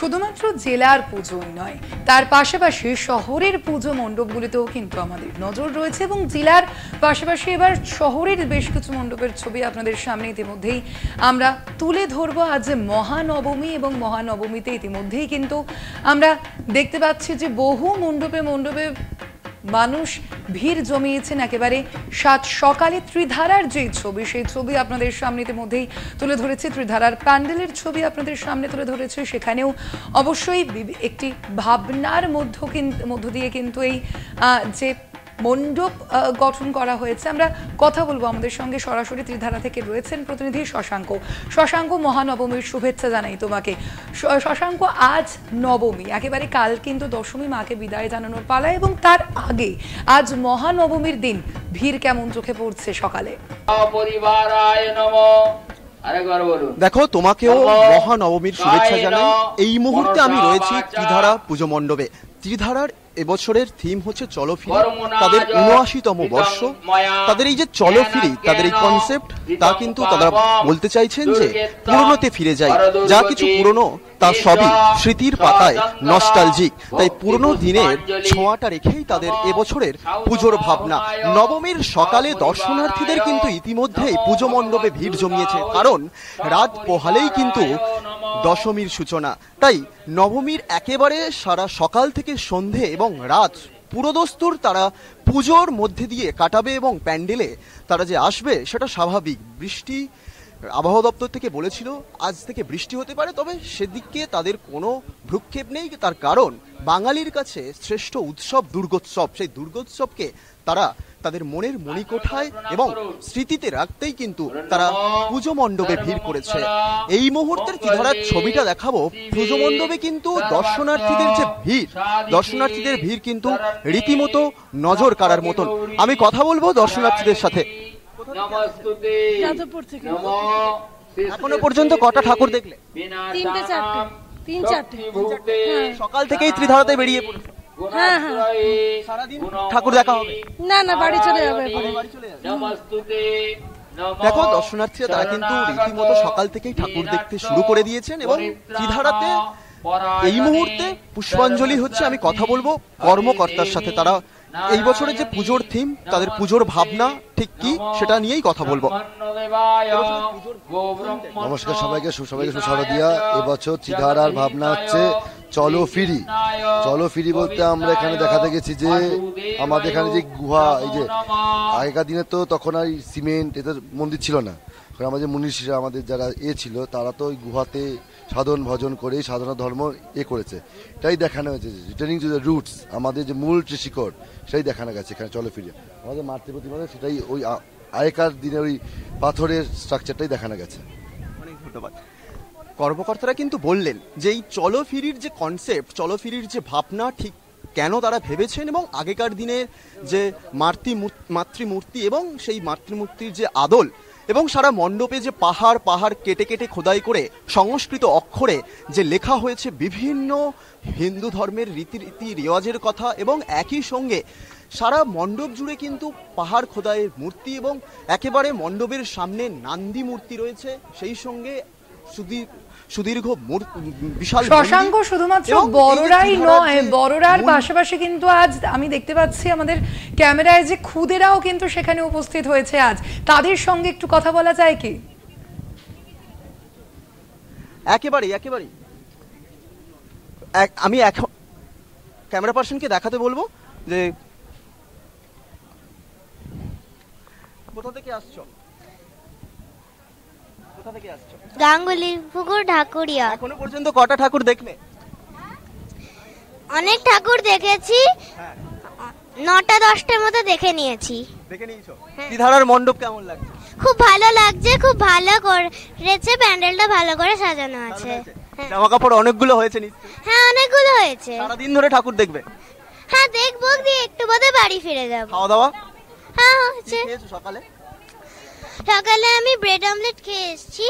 শুধুমাত্র জেলার পুজোই নয়, তার পাশাপাশি শহরের পুজো মণ্ডপগুলিতেও কিন্তু আমাদের নজর রয়েছে এবং জেলার পাশাপাশি এবার শহরের বেশ কিছু মণ্ডপের ছবি আপনাদের সামনে ইতিমধ্যেই আমরা তুলে ধরবো। আজ মহানবমী এবং মহানবমীতে ইতিমধ্যেই কিন্তু আমরা দেখতে পাচ্ছি যে বহু মণ্ডপে মানুষ ভিড় জমিয়েছেন। একেবারে সাত সকালে ত্রিধারার যে ছবি, সেই ছবি আপনাদের সামনে ইতিমধ্যেই তুলে ধরেছে। ত্রিধারার প্যান্ডেলের ছবি আপনাদের সামনে তুলে ধরেছে। সেখানেও অবশ্যই একটি ভাবনার মধ্য দিয়ে কিন্তু এই যে মণ্ডপ গঠন করা হয়েছে। আমরা কথা বলবো, আমাদের সঙ্গে সরাসরি ত্রিধারা থেকে রয়েছেন প্রতিনিধি শশাঙ্ক। মহানবমীর শুভেচ্ছা জানাই তোমাকে। শশাঙ্ক, আজ নবমী, একেবারে কাল কিন্তু দশমী, মাকে বিদায় জানানোর পালা, এবং তার আগে আজ মহানবমীর দিন ভিড় কেমন চোখে পড়ছে সকালে? দেখো, তোমাকেও মহানবমীর শুভেচ্ছা জানাই। এই মুহূর্তে আমি রয়েছি ত্রিধারা পুজো মণ্ডপে। ত্রিধারার এবছরের থিম হচ্ছে চলো ফিরি। তাদের ৭৯তম বর্ষ, তাদের এই যে চলো ফিরি, তাদের এই কনসেপ্ট, তা কিন্তু তারা বলতে চাইছেন যে পুরনোতে ফিরে যাই। যা কিছু পুরনো তা সবই স্মৃতির পাতায় নস্টালজিক। তাই পুরনো দিনের ছোঁয়াটা রেখেই তাদের এবছরের পুজোর ভাবনা। নবমীর সকালে দর্শনার্থীদের কিন্তু ইতিমধ্যেই পুজো মণ্ডপে ভিড় জমিয়েছে, কারণ রাত পোহালেই কিন্তু দশমীর সূচনা। তাই নবমীর একেবারে সারা সকাল থেকে সন্ধে এবং রাত পুরোদস্তুর তারা পুজোর মধ্যে দিয়ে কাটাবে এবং প্যান্ডেলে তারা যে আসবে সেটা স্বাভাবিক। বৃষ্টি, আবহাওয়া দপ্তর থেকে বলেছিল আজ থেকে বৃষ্টি হতে পারে, তবে সেদিকে তাদের কোনো ভ্রুক্ষেপ নেই। তার কারণ বাঙালির কাছে শ্রেষ্ঠ উৎসব দুর্গোৎসব। সেই দুর্গোৎসবকে তারা তাদের মনের মণিকোঠায় এবং স্মৃতিতে রাখতেই কিন্তু তারা পুজো মণ্ডপে ভিড় করেছে। এই মুহূর্তের ত্রিধারার ছবিটা দেখাবো। পুজো মণ্ডপে কিন্তু দর্শনার্থীদের ভিড় কিন্তু রীতিমতো নজর কাড়ার মতন। আমি কথা বলবো দর্শনার্থীদের সাথে। এখনো পর্যন্ত কটা ঠাকুর দেখলে? তিন চারটে। সকাল থেকেই ত্রিধারাতে বেরিয়ে পড়েছে। হ্যাঁ, সারাদিন ঠাকুর দেখা হবে? না, বাড়ি চলে যাবে। দেখো, দর্শনার্থীরা তারা কিন্তু রীতিমতো সকাল থেকেই ঠাকুর দেখতে শুরু করে দিয়েছেন এবং ত্রিধারাতে এই মুহূর্তে পুষ্পাঞ্জলি হচ্ছে। আমি কথা বলবো কর্মকর্তার সাথে। তারা এই বছরের যে পুজোর থিম, তাদের পুজোর ভাবনা ঠিক কি, সেটা নিয়েই কথা বলবো। নমস্কার সবাইকে, সুশারদিয়া। এবছর ত্রিধারার ভাবনা হচ্ছে চলো ফিরি। চলো ফিরি বলতে আমরা এখানে দেখাতে গেছি যে আমাদের এখানে যে গুহা, এই যে আগেকার দিনে তো তখন আর সিমেন্ট এদের মন্দির ছিল না। আমাদের মনীষীরা, আমাদের যারা ছিল, তারা তো ওই গুহাতে সাধন ভজন করে সাধনা ধর্ম করেছে। এটাই দেখানো হয়েছে, রিটার্নিং টু দ্য রুটস, আমাদের যে মূল যে শিকড়, সেটাই দেখানো গেছে এখানে চলো ফিরে। আমাদের মাতৃ প্রতিমা, সেটাই ওই আগেকার দিনের ওই পাথরের স্ট্রাকচারটাই দেখানো গেছে। অনেক ধন্যবাদ। কর্মকর্তারা কিন্তু বললেন যে এই চলো ফিরির যে কনসেপ্ট, চলো ফিরির যে ভাবনা ঠিক কেন তারা ভেবেছেন, এবং আগেকার দিনের যে মাতৃমূর্তি এবং সেই মাতৃমূর্তির যে আদল, এবং সারা মণ্ডপে যে পাহাড় কেটে কেটে খোদাই করে সংস্কৃত অক্ষরে যে লেখা হয়েছে বিভিন্ন হিন্দু ধর্মের রীতি রেওয়াজের কথা, এবং একই সঙ্গে সারা মণ্ডপ জুড়ে কিন্তু পাহাড় খোদাইয়ের মূর্তি, এবং একেবারে মণ্ডপের সামনে নান্দি মূর্তি রয়েছে, সেই সঙ্গে সুদীর্ঘ বিশাল। শশাঙ্ক, শুধুমাত্র বড়রাই নয়, বড়রার পাশাপাশি কিন্তু আজ আমি দেখতে পাচ্ছি আমাদের ক্যামেরায় যে খুদেরাও কিন্তু সেখানে উপস্থিত হয়েছে আজ। তাদের সঙ্গে একটু কথা বলা যায় কি? একেবারে আমি এখন ক্যামেরা পার্সনকে দেখাতে বলবো যে কোথা থেকে আসছো? গাঙ্গুলি পুকুর, ঢাকুরিয়া। এখনো পর্যন্ত কটা ঠাকুর দেখলে? অনেক ঠাকুর দেখেছি, 9টা-10টার মতো দেখে নিয়েছি। ত্রিধারার মণ্ডপ কেমন লাগছে? খুব ভালো লাগছে, খুব ভালো করেছে, প্যান্ডেলটা ভালো করে সাজানো আছে। জামা কাপড় অনেকগুলো হয়েছে নিশ্চয়ই? হ্যাঁ, অনেকগুলো হয়েছে। সারাদিন ধরে ঠাকুর দেখবে? হ্যাঁ, দেখবো, দিয়ে একটু বাদে বাড়ি ফিরে যাবো। খাওয়া দাওয়া? হ্যাঁ, হচ্ছে। সকালে আমি ব্রেড অমলেট খেয়ে এসেছি।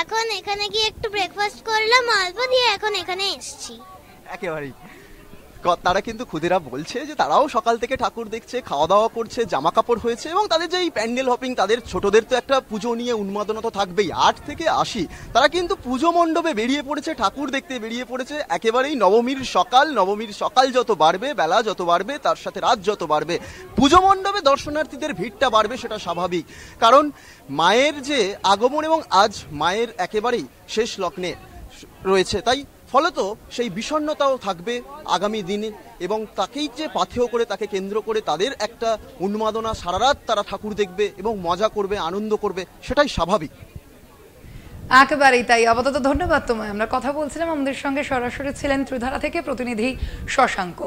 এখন এখানে গিয়ে একটু ব্রেকফাস্ট করলাম অল্প, দিয়ে এখন এখানে এসেছি। একেবারেই তারা কিন্তু খুদেরা বলছে যে তারাও সকাল থেকে ঠাকুর দেখছে, খাওয়া দাওয়া করছে, জামা কাপড় হয়েছে এবং তাদের যে এই প্যান্ডেল হপিং, তাদের ছোটদের তো একটা পুজো নিয়ে উন্মাদনা তো থাকবেই। 8 থেকে 80 তারা কিন্তু পুজো মণ্ডপে বেরিয়ে পড়েছে, ঠাকুর দেখতে বেরিয়ে পড়েছে। একেবারেই নবমীর সকাল যত বাড়বে, বেলা যত বাড়বে, তার সাথে রাত যত বাড়বে, পুজো মণ্ডপে দর্শনার্থীদের ভিড়টা বাড়বে, সেটা স্বাভাবিক। কারণ মায়ের যে আগমন এবং আজ মায়ের একেবারেই শেষ লগ্নে রয়েছে, তাই ফলত সেই বিষণ্ণতাও থাকবে আগামী দিনে এবং তাকেই যে পাথেয় করে, তাকে কেন্দ্র করে তাদের একটা উন্মাদনা, সারা রাত তারা ঠাকুর দেখবে এবং মজা করবে, আনন্দ করবে, সেটাই স্বাভাবিক। একেবারেই তাই। আপাতত ধন্যবাদ তোমায়। আমরা কথা বলছিলাম, আমাদের সঙ্গে সরাসরি ছিলেন ত্রিধারা থেকে প্রতিনিধি শশাঙ্ক।